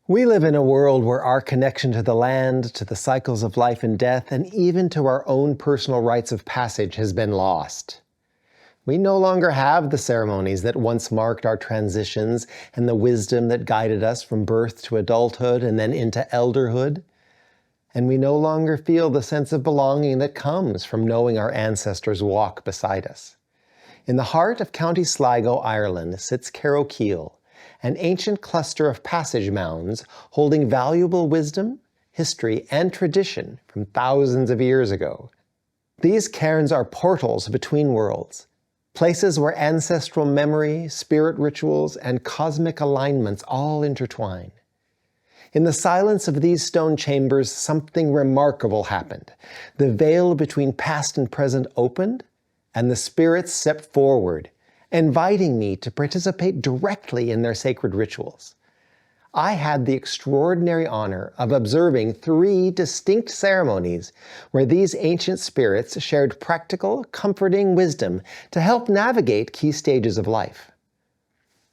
We live in a world where our connection to the land, to the cycles of life and death, and even to our own personal rites of passage has been lost. We no longer have the ceremonies that once marked our transitions and the wisdom that guided us from birth to adulthood and then into elderhood. And we no longer feel the sense of belonging that comes from knowing our ancestors walk beside us. In the heart of County Sligo, Ireland, sits Carrowkeel, an ancient cluster of passage mounds holding valuable wisdom, history, and tradition from thousands of years ago. These cairns are portals between worlds, places where ancestral memory, spirit rituals, and cosmic alignments all intertwine. In the silence of these stone chambers, something remarkable happened. The veil between past and present opened, and the spirits stepped forward, inviting me to participate directly in their sacred rituals. I had the extraordinary honor of observing 3 distinct ceremonies where these ancient spirits shared practical, comforting wisdom to help navigate key stages of life.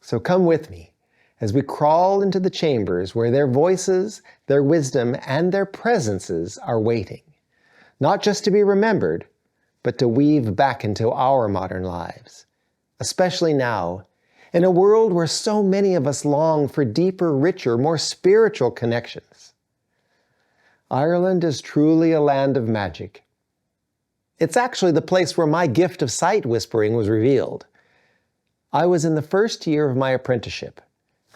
So come with me as we crawl into the chambers where their voices, their wisdom, and their presences are waiting, not just to be remembered, but to weave back into our modern lives, especially now, in a world where so many of us long for deeper, richer, more spiritual connections. Ireland is truly a land of magic. It's actually the place where my gift of sight whispering was revealed. I was in the first year of my apprenticeship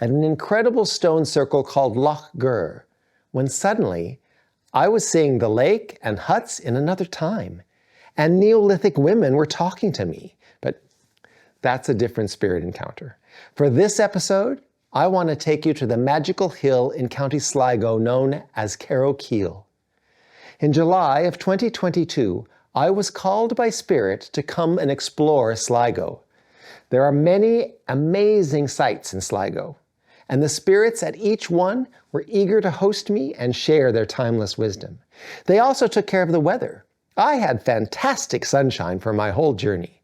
at an incredible stone circle called Loch Gur, when suddenly I was seeing the lake and huts in another time, and Neolithic women were talking to me. But that's a different spirit encounter. For this episode, I want to take you to the magical hill in County Sligo known as Carrowkeel. In July of 2022, I was called by Spirit to come and explore Sligo. There are many amazing sites in Sligo, and the spirits at each one were eager to host me and share their timeless wisdom. They also took care of the weather. I had fantastic sunshine for my whole journey.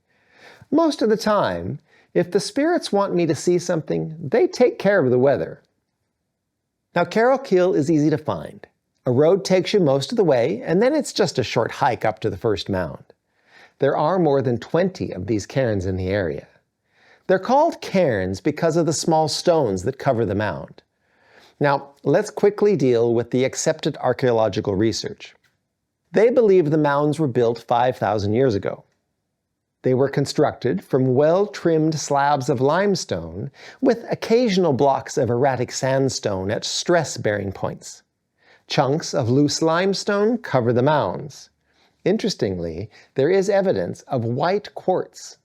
Most of the time, if the spirits want me to see something, they take care of the weather. Now, Carrowkeel is easy to find. A road takes you most of the way, and then it's just a short hike up to the first mound. There are more than 20 of these cairns in the area. They're called cairns because of the small stones that cover the mound. Now, let's quickly deal with the accepted archaeological research. They believe the mounds were built 5,000 years ago. They were constructed from well-trimmed slabs of limestone with occasional blocks of erratic sandstone at stress-bearing points. Chunks of loose limestone cover the mounds. Interestingly, there is evidence of white quartz,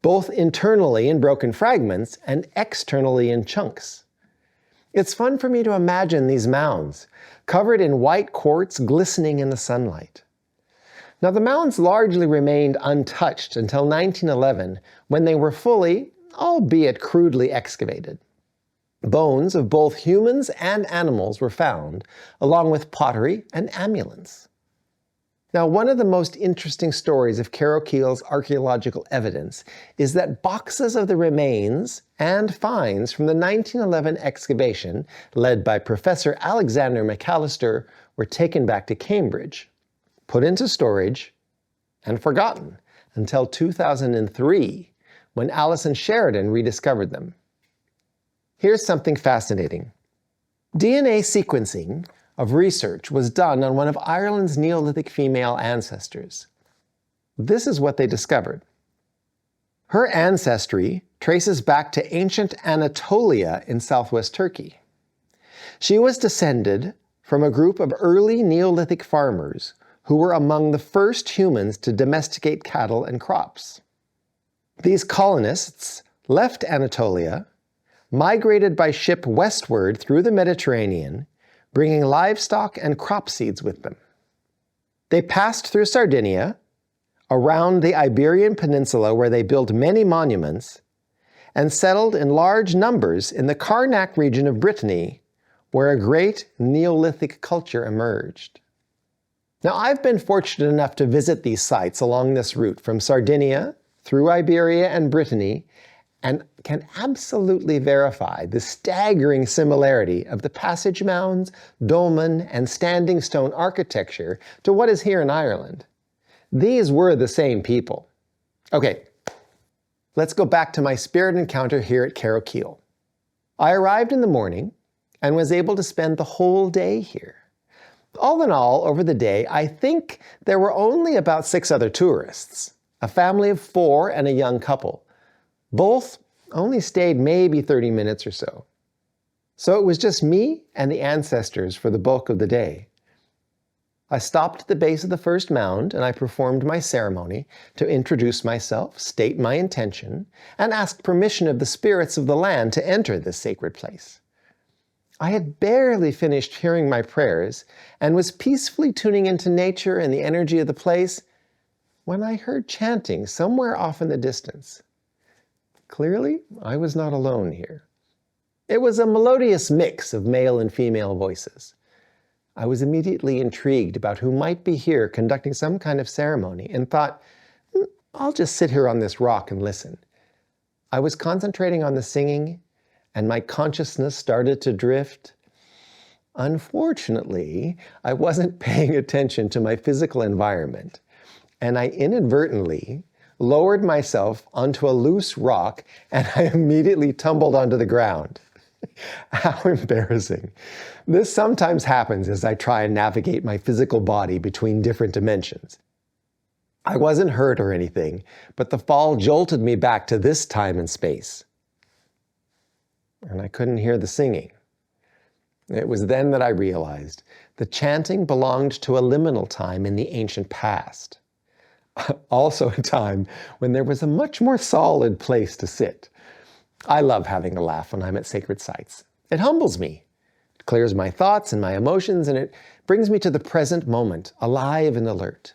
both internally in broken fragments and externally in chunks. It's fun for me to imagine these mounds, covered in white quartz glistening in the sunlight. Now, the mounds largely remained untouched until 1911, when they were fully, albeit crudely, excavated. Bones of both humans and animals were found, along with pottery and amulets. Now, one of the most interesting stories of Carrowkeel's archaeological evidence is that boxes of the remains and finds from the 1911 excavation, led by Professor Alexander McAllister, were taken back to Cambridge, put into storage, and forgotten until 2003, when Alison Sheridan rediscovered them. Here's something fascinating. DNA sequencing of research was done on one of Ireland's Neolithic female ancestors. This is what they discovered. Her ancestry traces back to ancient Anatolia in southwest Turkey. She was descended from a group of early Neolithic farmers who were among the first humans to domesticate cattle and crops. These colonists left Anatolia, migrated by ship westward through the Mediterranean, bringing livestock and crop seeds with them. They passed through Sardinia, around the Iberian Peninsula where they built many monuments, and settled in large numbers in the Carnac region of Brittany, where a great Neolithic culture emerged. Now, I've been fortunate enough to visit these sites along this route from Sardinia, through Iberia and Brittany, and can absolutely verify the staggering similarity of the passage mounds, dolmen, and standing stone architecture to what is here in Ireland. These were the same people. Okay, let's go back to my spirit encounter here at Carrowkeel. I arrived in the morning and was able to spend the whole day here. All in all, over the day, I think there were only about 6 other tourists, a family of 4 and a young couple. Both only stayed maybe 30 minutes or so. So it was just me and the ancestors for the bulk of the day. I stopped at the base of the first mound and I performed my ceremony to introduce myself, state my intention, and ask permission of the spirits of the land to enter this sacred place. I had barely finished hearing my prayers and was peacefully tuning into nature and the energy of the place when I heard chanting somewhere off in the distance. Clearly, I was not alone here. It was a melodious mix of male and female voices. I was immediately intrigued about who might be here conducting some kind of ceremony and thought, I'll just sit here on this rock and listen. I was concentrating on the singing, and my consciousness started to drift. Unfortunately, I wasn't paying attention to my physical environment, and I inadvertently lowered myself onto a loose rock, and I immediately tumbled onto the ground. How embarrassing. This sometimes happens as I try and navigate my physical body between different dimensions. I wasn't hurt or anything, but the fall jolted me back to this time and space. And I couldn't hear the singing. It was then that I realized the chanting belonged to a liminal time in the ancient past. Also a time when there was a much more solid place to sit. I love having a laugh when I'm at sacred sites. It humbles me. It clears my thoughts and my emotions, and it brings me to the present moment, alive and alert.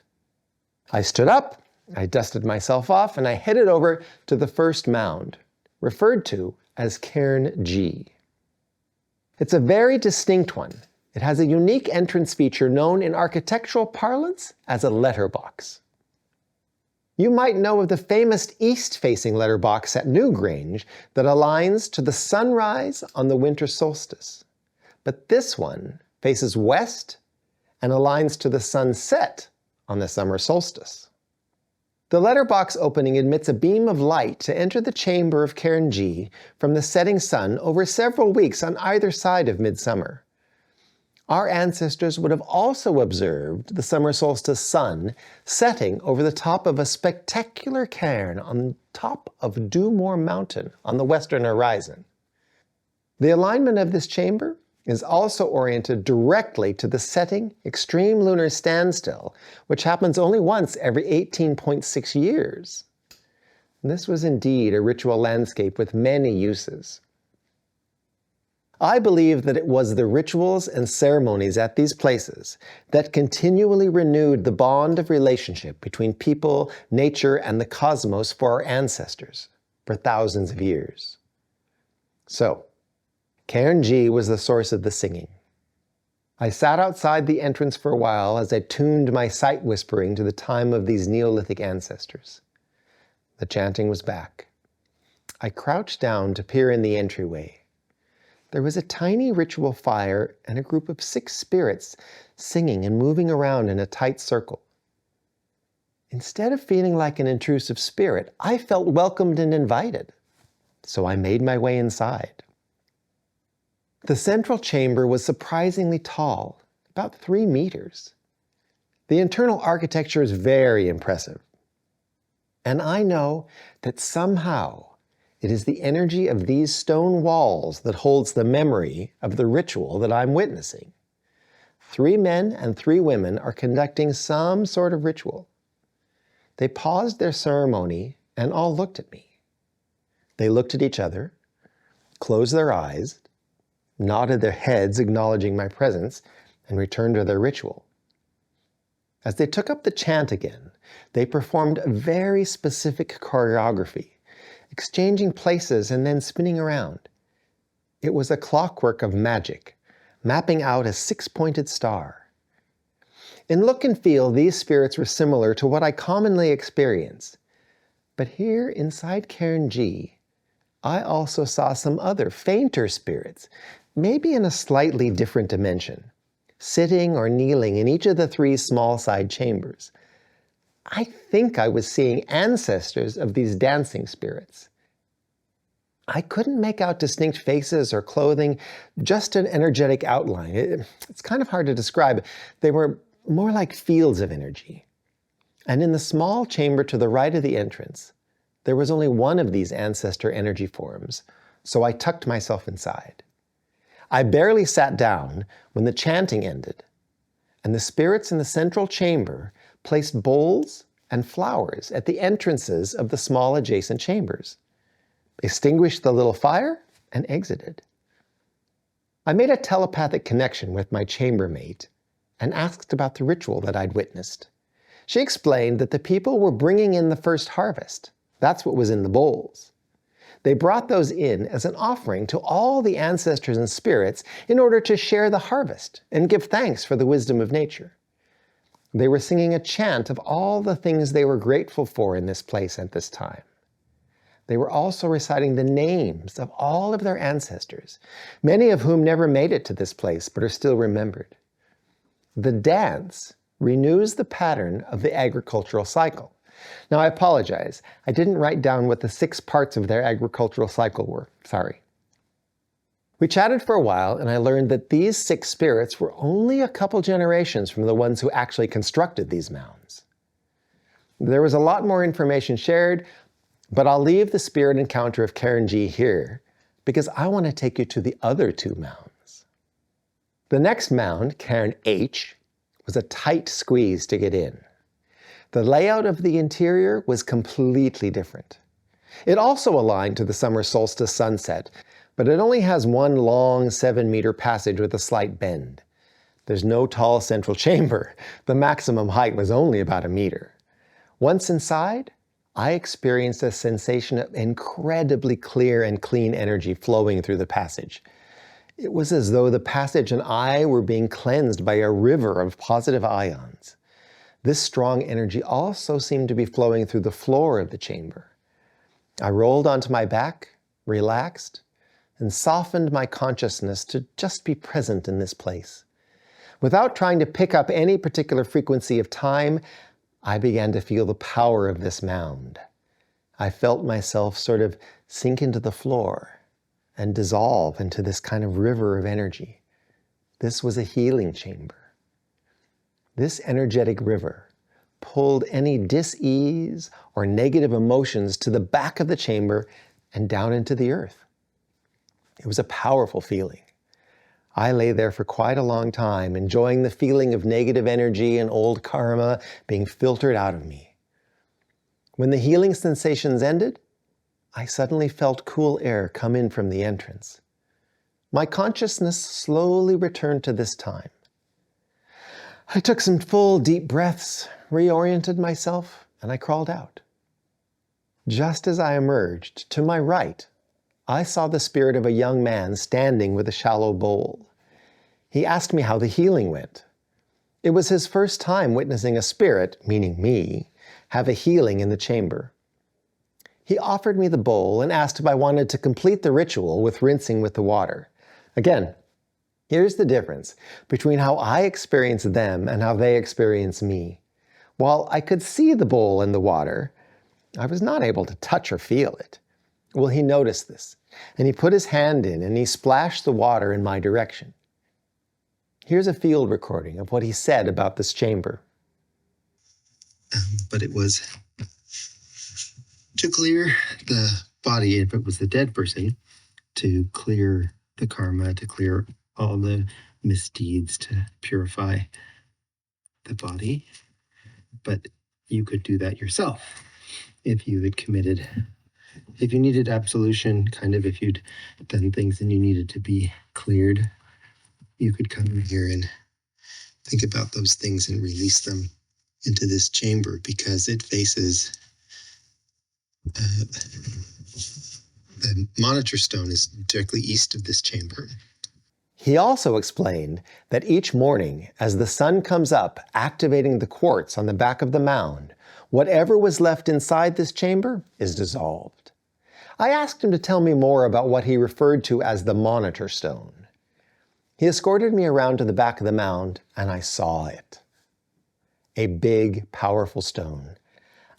I stood up, I dusted myself off, and I headed over to the first mound, referred to as Cairn G. It's a very distinct one. It has a unique entrance feature known in architectural parlance as a letterbox. You might know of the famous east-facing letterbox at Newgrange that aligns to the sunrise on the winter solstice. But this one faces west and aligns to the sunset on the summer solstice. The letterbox opening admits a beam of light to enter the chamber of Cairn G from the setting sun over several weeks on either side of midsummer. Our ancestors would have also observed the summer solstice sun setting over the top of a spectacular cairn on top of Dewmore Mountain on the western horizon. The alignment of this chamber is also oriented directly to the setting extreme lunar standstill, which happens only once every 18.6 years. This was indeed a ritual landscape with many uses. I believe that it was the rituals and ceremonies at these places that continually renewed the bond of relationship between people, nature, and the cosmos for our ancestors for thousands of years. So, Cairn G was the source of the singing. I sat outside the entrance for a while as I tuned my sight whispering to the time of these Neolithic ancestors. The chanting was back. I crouched down to peer in the entryway. There was a tiny ritual fire and a group of 6 spirits singing and moving around in a tight circle. Instead of feeling like an intrusive spirit, I felt welcomed and invited. So I made my way inside. The central chamber was surprisingly tall, about 3 meters. The internal architecture is very impressive. And I know that somehow it is the energy of these stone walls that holds the memory of the ritual that I'm witnessing. 3 men and 3 women are conducting some sort of ritual. They paused their ceremony and all looked at me. They looked at each other, closed their eyes, nodded their heads acknowledging my presence, and returned to their ritual. As they took up the chant again, they performed a very specific choreography, exchanging places and then spinning around. It was a clockwork of magic, mapping out a 6-pointed star. In look and feel, these spirits were similar to what I commonly experience. But here inside Cairn G, I also saw some other fainter spirits, maybe in a slightly different dimension, sitting or kneeling in each of the 3 small side chambers. I think I was seeing ancestors of these dancing spirits. I couldn't make out distinct faces or clothing, just an energetic outline. It's kind of hard to describe. They were more like fields of energy. And in the small chamber to the right of the entrance, there was only one of these ancestor energy forms, so I tucked myself inside. I barely sat down when the chanting ended, and the spirits in the central chamber placed bowls and flowers at the entrances of the small adjacent chambers, extinguished the little fire, and exited. I made a telepathic connection with my chambermate and asked about the ritual that I'd witnessed. She explained that the people were bringing in the first harvest. That's what was in the bowls. They brought those in as an offering to all the ancestors and spirits in order to share the harvest and give thanks for the wisdom of nature. They were singing a chant of all the things they were grateful for in this place at this time. They were also reciting the names of all of their ancestors, many of whom never made it to this place but are still remembered. The dance renews the pattern of the agricultural cycle. Now, I apologize. I didn't write down what the 6 parts of their agricultural cycle were. Sorry. We chatted for a while, and I learned that these 6 spirits were only a couple generations from the ones who actually constructed these mounds. There was a lot more information shared, but I'll leave the spirit encounter of Cairns here because I want to take you to the other 2 mounds. The next mound, Cairn H, was a tight squeeze to get in. The layout of the interior was completely different. It also aligned to the summer solstice sunset, but it only has one long 7-meter passage with a slight bend. There's no tall central chamber. The maximum height was only about 1 meter. Once inside, I experienced a sensation of incredibly clear and clean energy flowing through the passage. It was as though the passage and I were being cleansed by a river of positive ions. This strong energy also seemed to be flowing through the floor of the chamber. I rolled onto my back, relaxed, and softened my consciousness to just be present in this place. Without trying to pick up any particular frequency of time, I began to feel the power of this mound. I felt myself sort of sink into the floor and dissolve into this kind of river of energy. This was a healing chamber. This energetic river pulled any dis-ease or negative emotions to the back of the chamber and down into the earth. It was a powerful feeling. I lay there for quite a long time, enjoying the feeling of negative energy and old karma being filtered out of me. When the healing sensations ended, I suddenly felt cool air come in from the entrance. My consciousness slowly returned to this time. I took some full, deep breaths, reoriented myself, and I crawled out. Just as I emerged, to my right, I saw the spirit of a young man standing with a shallow bowl. He asked me how the healing went. It was his first time witnessing a spirit, meaning me, have a healing in the chamber. He offered me the bowl and asked if I wanted to complete the ritual with rinsing with the water. Again, here's the difference between how I experience them and how they experience me. While I could see the bowl in the water, I was not able to touch or feel it. Well, he noticed this, and he put his hand in and he splashed the water in my direction. Here's a field recording of what he said about this chamber. But it was to clear the body, if it was the dead person, to clear the karma, to clear all the misdeeds, to purify the body. But you could do that yourself if you had committed, if you needed absolution, kind of if you'd done things and you needed to be cleared, you could come in here and think about those things and release them into this chamber, because it faces the monitor stone is directly east of this chamber. He also explained that each morning, as the sun comes up, activating the quartz on the back of the mound, whatever was left inside this chamber is dissolved. I asked him to tell me more about what he referred to as the monitor stone. He escorted me around to the back of the mound, and I saw it. A big, powerful stone.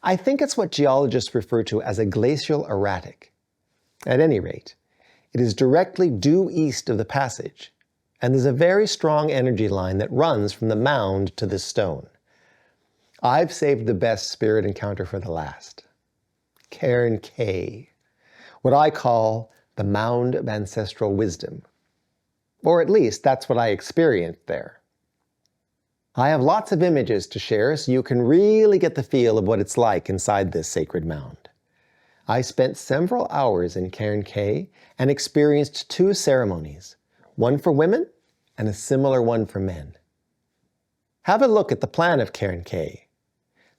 I think it's what geologists refer to as a glacial erratic. At any rate, it is directly due east of the passage, and there's a very strong energy line that runs from the mound to this stone. I've saved the best spirit encounter for the last. Carrowkeel, what I call the mound of ancestral wisdom. Or at least that's what I experienced there. I have lots of images to share so you can really get the feel of what it's like inside this sacred mound. I spent several hours in Carrowkeel and experienced 2 ceremonies, one for women and a similar one for men. Have a look at the plan of Carrowkeel.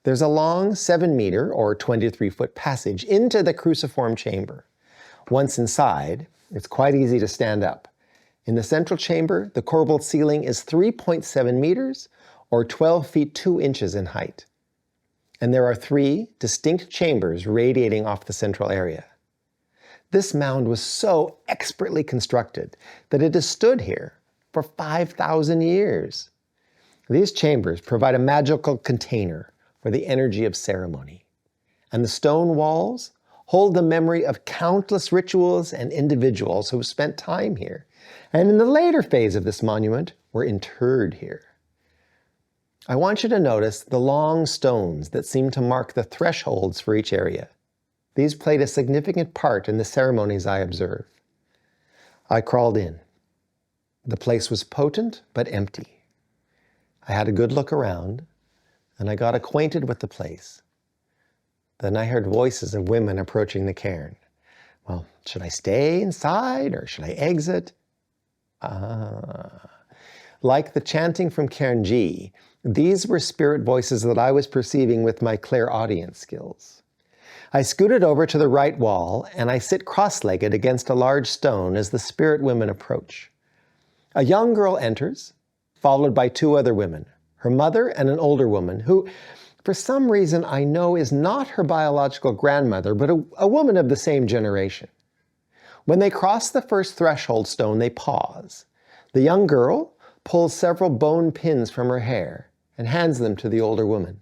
There's a long 7-meter or 23-foot passage into the cruciform chamber. Once inside, it's quite easy to stand up. In the central chamber, the corbelled ceiling is 3.7 meters or 12 feet 2 inches in height. And there are 3 distinct chambers radiating off the central area. This mound was so expertly constructed that it has stood here for 5,000 years. These chambers provide a magical container for the energy of ceremony. And the stone walls hold the memory of countless rituals and individuals who have spent time here, and in the later phase of this monument were interred here. I want you to notice the long stones that seem to mark the thresholds for each area. These played a significant part in the ceremonies I observed. I crawled in. The place was potent but empty. I had a good look around, and I got acquainted with the place. Then I heard voices of women approaching the cairn. Well, should I stay inside or should I exit? Like the chanting from Cairns, these were spirit voices that I was perceiving with my clairaudience skills. I scooted over to the right wall and I sit cross-legged against a large stone as the spirit women approach. A young girl enters, followed by 2 other women, her mother and an older woman who, for some reason I know is not her biological grandmother, but a woman of the same generation. When they cross the first threshold stone, they pause. The young girl pulls several bone pins from her hair and hands them to the older woman.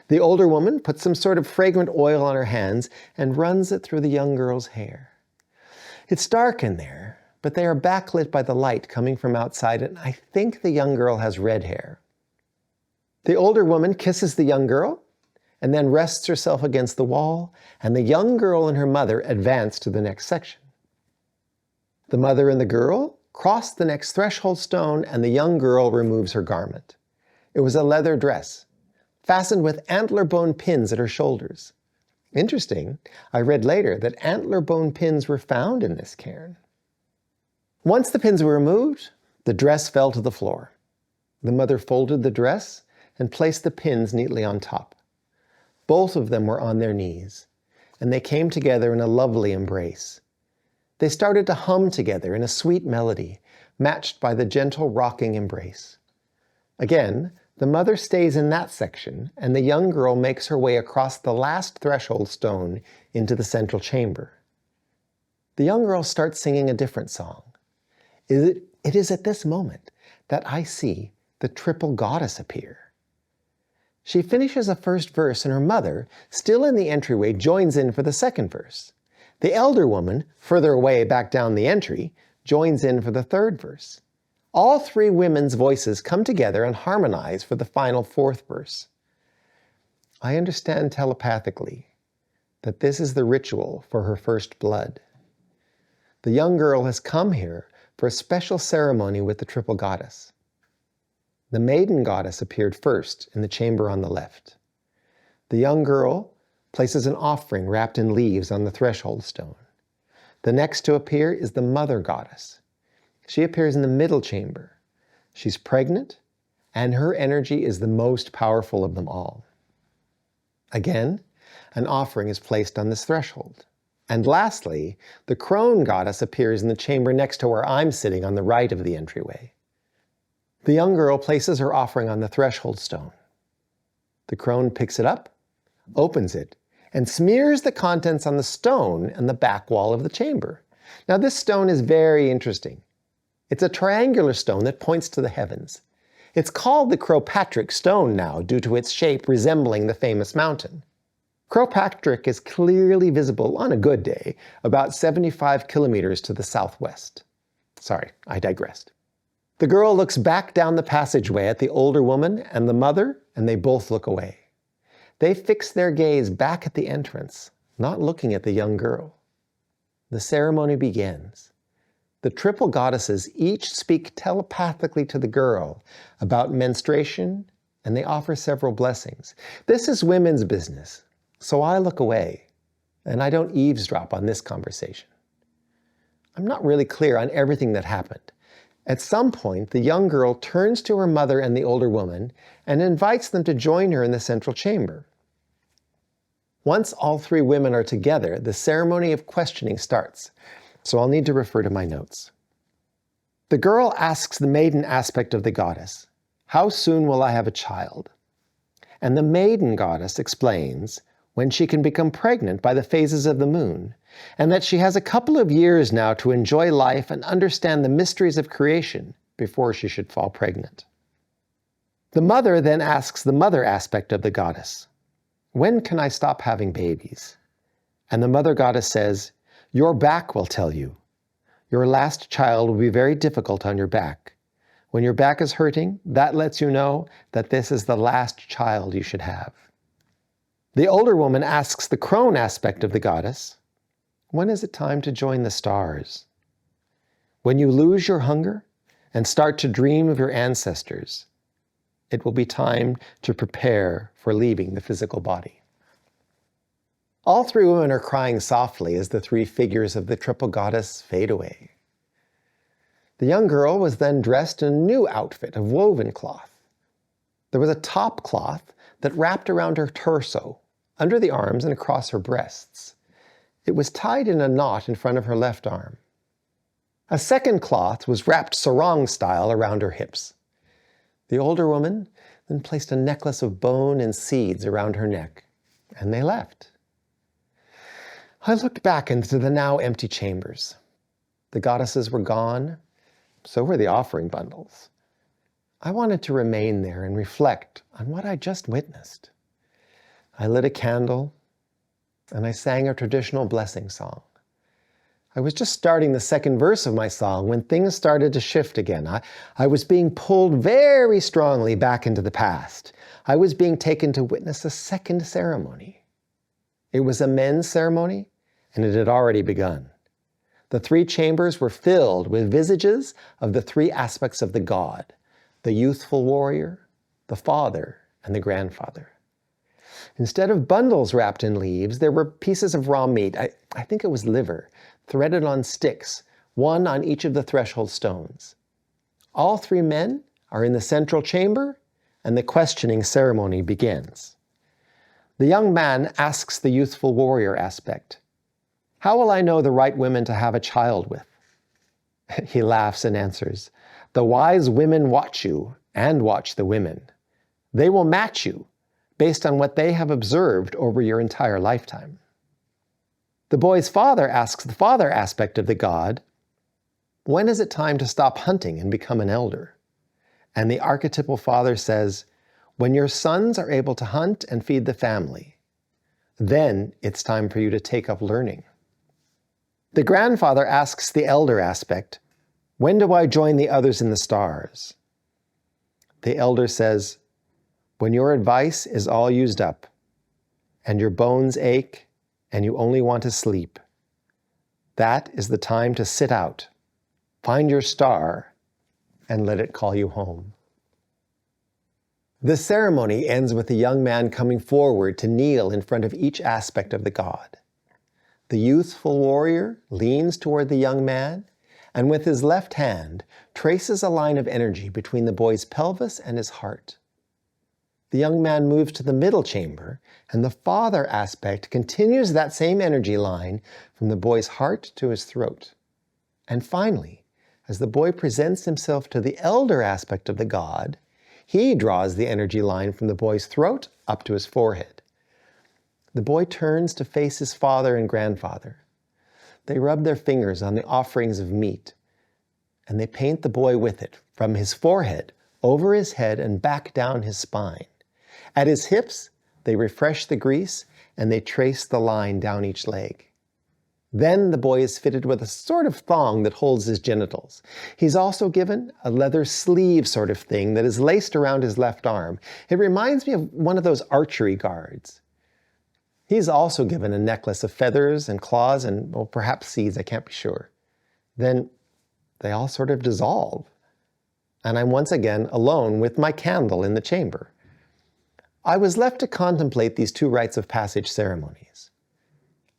The older woman puts some sort of fragrant oil on her hands and runs it through the young girl's hair. It's dark in there, but they are backlit by the light coming from outside, and I think the young girl has red hair. The older woman kisses the young girl and then rests herself against the wall, and the young girl and her mother advance to the next section. The mother and the girl cross the next threshold stone, and the young girl removes her garment. It was a leather dress, fastened with antler bone pins at her shoulders. Interesting, I read later that antler bone pins were found in this cairn. Once the pins were removed, the dress fell to the floor. The mother folded the dress and placed the pins neatly on top. Both of them were on their knees, and they came together in a lovely embrace. They started to hum together in a sweet melody, matched by the gentle rocking embrace. Again, the mother stays in that section, and the young girl makes her way across the last threshold stone into the central chamber. The young girl starts singing a different song. It is at this moment that I see the triple goddess appear. She finishes a first verse, and her mother, still in the entryway, joins in for the second verse. The elder woman, further away back down the entry, joins in for the third verse. All 3 women's voices come together and harmonize for the final 4th verse. I understand telepathically that this is the ritual for her first blood. The young girl has come here for a special ceremony with the triple goddess. The maiden goddess appeared first in the chamber on the left. The young girl places an offering wrapped in leaves on the threshold stone. The next to appear is the mother goddess. She appears in the middle chamber. She's pregnant, and her energy is the most powerful of them all. Again, an offering is placed on this threshold. And lastly, the crone goddess appears in the chamber next to where I'm sitting on the right of the entryway. The young girl places her offering on the threshold stone. The crone picks it up, opens it, and smears the contents on the stone and the back wall of the chamber. Now this stone is very interesting. It's a triangular stone that points to the heavens. It's called the Carrowkeel stone now due to its shape resembling the famous mountain. Carrowkeel is clearly visible on a good day, about 75 kilometers to the southwest. Sorry, I digressed. The girl looks back down the passageway at the older woman and the mother, and they both look away. They fix their gaze back at the entrance, not looking at the young girl. The ceremony begins. The triple goddesses each speak telepathically to the girl about menstruation, and they offer several blessings. This is women's business, so I look away, and I don't eavesdrop on this conversation. I'm not really clear on everything that happened. At some point, the young girl turns to her mother and the older woman and invites them to join her in the central chamber. Once all three women are together, the ceremony of questioning starts, so I'll need to refer to my notes. The girl asks the maiden aspect of the goddess, "How soon will I have a child?" And the maiden goddess explains when she can become pregnant by the phases of the moon, and that she has a couple of years now to enjoy life and understand the mysteries of creation before she should fall pregnant. The mother then asks the mother aspect of the goddess, "When can I stop having babies?" And the mother goddess says, "Your back will tell you. Your last child will be very difficult on your back. When your back is hurting, that lets you know that this is the last child you should have." The older woman asks the crone aspect of the goddess, "When is it time to join the stars?" When you lose your hunger and start to dream of your ancestors, it will be time to prepare for leaving the physical body. All three women are crying softly as the three figures of the triple goddess fade away. The young girl was then dressed in a new outfit of woven cloth. There was a top cloth that wrapped around her torso, under the arms and across her breasts. It was tied in a knot in front of her left arm. A second cloth was wrapped sarong style around her hips. The older woman then placed a necklace of bone and seeds around her neck, and they left. I looked back into the now empty chambers. The goddesses were gone, so were the offering bundles. I wanted to remain there and reflect on what I just witnessed. I lit a candle, and I sang a traditional blessing song. I was just starting the second verse of my song when things started to shift again. I was being pulled very strongly back into the past. I was being taken to witness a second ceremony. It was a men's ceremony, and it had already begun. The three chambers were filled with visages of the three aspects of the god: the youthful warrior, the father, and the grandfather. Instead of bundles wrapped in leaves, there were pieces of raw meat, I think it was liver, threaded on sticks, one on each of the threshold stones. All three men are in the central chamber, and the questioning ceremony begins. The young man asks the youthful warrior aspect, "How will I know the right women to have a child with?" He laughs and answers, "The wise women watch you and watch the women. They will match you based on what they have observed over your entire lifetime." The boy's father asks the father aspect of the god, "When is it time to stop hunting and become an elder?" And the archetypal father says, "When your sons are able to hunt and feed the family, then it's time for you to take up learning." The grandfather asks the elder aspect, "When do I join the others in the stars?" The elder says, "When your advice is all used up, and your bones ache, and you only want to sleep, that is the time to sit out, find your star, and let it call you home." The ceremony ends with the young man coming forward to kneel in front of each aspect of the god. The youthful warrior leans toward the young man, and with his left hand traces a line of energy between the boy's pelvis and his heart. The young man moves to the middle chamber, and the father aspect continues that same energy line from the boy's heart to his throat. And finally, as the boy presents himself to the elder aspect of the god, he draws the energy line from the boy's throat up to his forehead. The boy turns to face his father and grandfather. They rub their fingers on the offerings of meat, and they paint the boy with it from his forehead, over his head, and back down his spine. At his hips, they refresh the grease, and they trace the line down each leg. Then the boy is fitted with a sort of thong that holds his genitals. He's also given a leather sleeve sort of thing that is laced around his left arm. It reminds me of one of those archery guards. He's also given a necklace of feathers and claws and, well, perhaps seeds, I can't be sure. Then they all sort of dissolve, and I'm once again alone with my candle in the chamber. I was left to contemplate these two rites of passage ceremonies.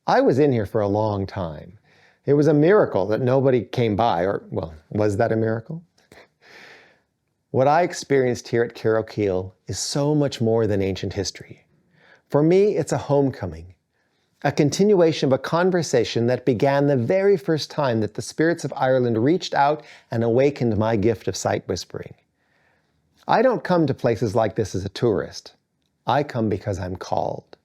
I was in here for a long time. It was a miracle that nobody came by, or, well, was that a miracle? What I experienced here at Carrowkeel is so much more than ancient history. For me, it's a homecoming, a continuation of a conversation that began the very first time that the spirits of Ireland reached out and awakened my gift of sight whispering. I don't come to places like this as a tourist. I come because I'm called.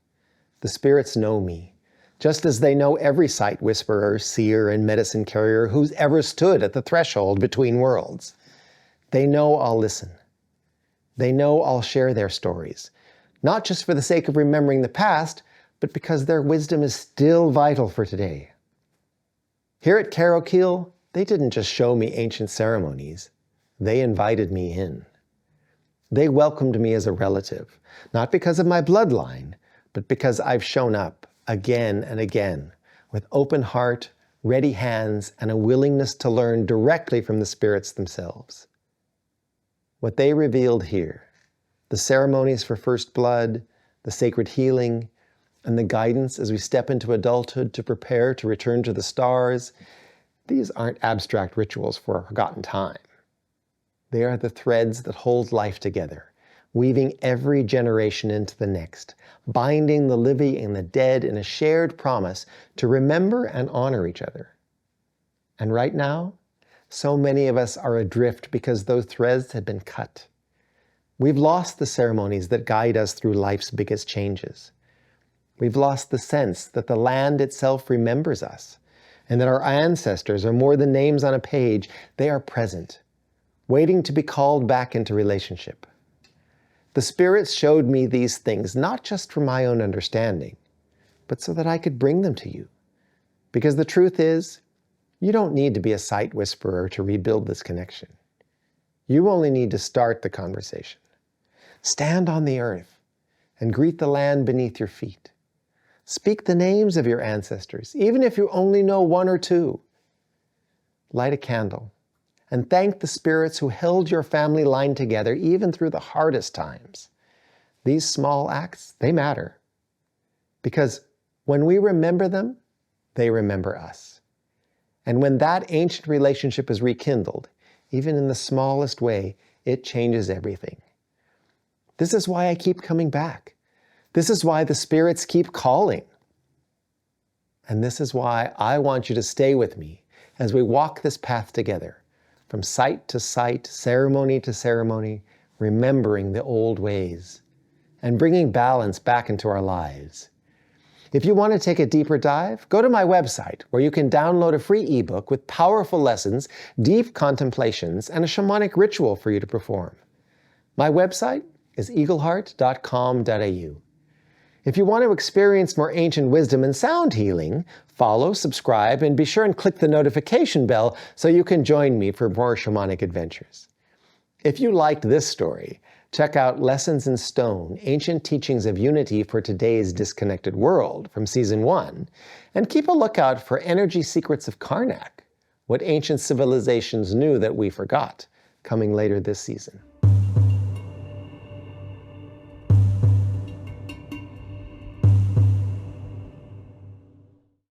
The spirits know me, just as they know every sight whisperer, seer, and medicine carrier who's ever stood at the threshold between worlds. They know I'll listen. They know I'll share their stories, not just for the sake of remembering the past, but because their wisdom is still vital for today. Here at Carrowkeel, they didn't just show me ancient ceremonies. They invited me in. They welcomed me as a relative, not because of my bloodline, but because I've shown up again and again with open heart, ready hands, and a willingness to learn directly from the spirits themselves. What they revealed here, the ceremonies for first blood, the sacred healing, and the guidance as we step into adulthood to prepare to return to the stars, these aren't abstract rituals for a forgotten time. They are the threads that hold life together, weaving every generation into the next, binding the living and the dead in a shared promise to remember and honor each other. And right now, so many of us are adrift because those threads have been cut. We've lost the ceremonies that guide us through life's biggest changes. We've lost the sense that the land itself remembers us, and that our ancestors are more than names on a page. They are present, waiting to be called back into relationship. The spirits showed me these things, not just for my own understanding, but so that I could bring them to you. Because the truth is, you don't need to be a sight whisperer to rebuild this connection. You only need to start the conversation. Stand on the earth and greet the land beneath your feet. Speak the names of your ancestors, even if you only know one or two. Light a candle and thank the spirits who held your family line together even through the hardest times. These small acts, they matter. Because when we remember them, they remember us. And when that ancient relationship is rekindled, even in the smallest way, it changes everything. This is why I keep coming back. This is why the spirits keep calling. And this is why I want you to stay with me as we walk this path together, from site to site, ceremony to ceremony, remembering the old ways and bringing balance back into our lives. If you want to take a deeper dive, go to my website where you can download a free ebook with powerful lessons, deep contemplations, and a shamanic ritual for you to perform. My website is eagleheart.com.au. If you want to experience more ancient wisdom and sound healing, follow, subscribe, and be sure and click the notification bell so you can join me for more shamanic adventures. If you liked this story, check out Lessons in Stone, Ancient Teachings of Unity for Today's Disconnected World from Season 1, and keep a lookout for Energy Secrets of Karnak, What Ancient Civilizations Knew That We Forgot, coming later this season.